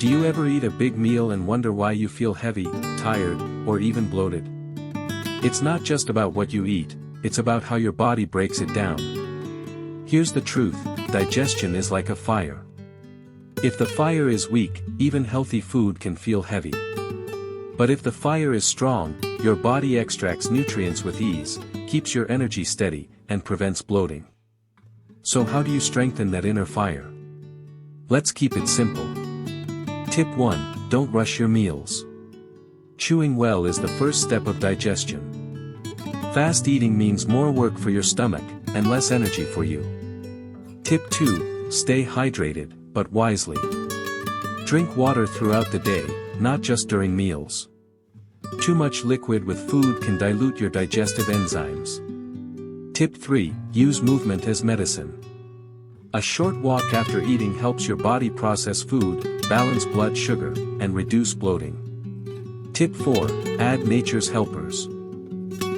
Do you ever eat a big meal and wonder why you feel heavy, tired, or even bloated? It's not just about what you eat, it's about how your body breaks it down. Here's the truth, digestion is like a fire. If the fire is weak, even healthy food can feel heavy. But if the fire is strong, your body extracts nutrients with ease, keeps your energy steady, and prevents bloating. So how do you strengthen that inner fire? Let's keep it simple. Tip 1. Don't rush your meals. Chewing well is the first step of digestion. Fast eating means more work for your stomach, and less energy for you. Tip 2. Stay hydrated, but wisely. Drink water throughout the day, not just during meals. Too much liquid with food can dilute your digestive enzymes. Tip 3. Use movement as medicine. A short walk after eating helps your body process food, balance blood sugar, and reduce bloating. Tip 4. Add nature's helpers.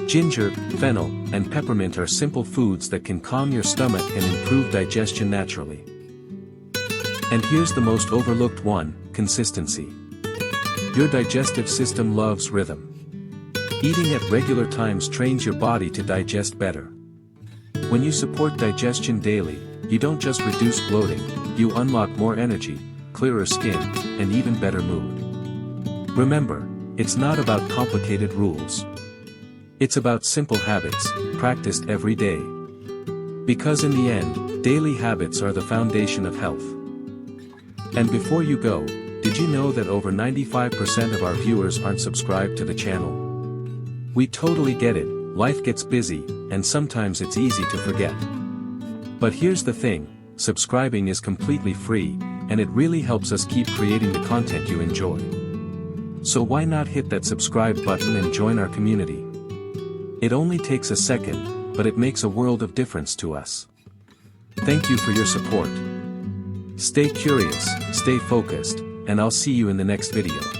Ginger, fennel, and peppermint are simple foods that can calm your stomach and improve digestion naturally. And here's the most overlooked one, consistency. Your digestive system loves rhythm. Eating at regular times trains your body to digest better. When you support digestion daily, you don't just reduce bloating, you unlock more energy, clearer skin, and even better mood. Remember, it's not about complicated rules. It's about simple habits, practiced every day. Because in the end, daily habits are the foundation of health. And before you go, did you know that over 95% of our viewers aren't subscribed to the channel? We totally get it, life gets busy, and sometimes it's easy to forget. But here's the thing, subscribing is completely free, and it really helps us keep creating the content you enjoy. So why not hit that subscribe button and join our community? It only takes a second, but it makes a world of difference to us. Thank you for your support. Stay curious, stay focused, and I'll see you in the next video.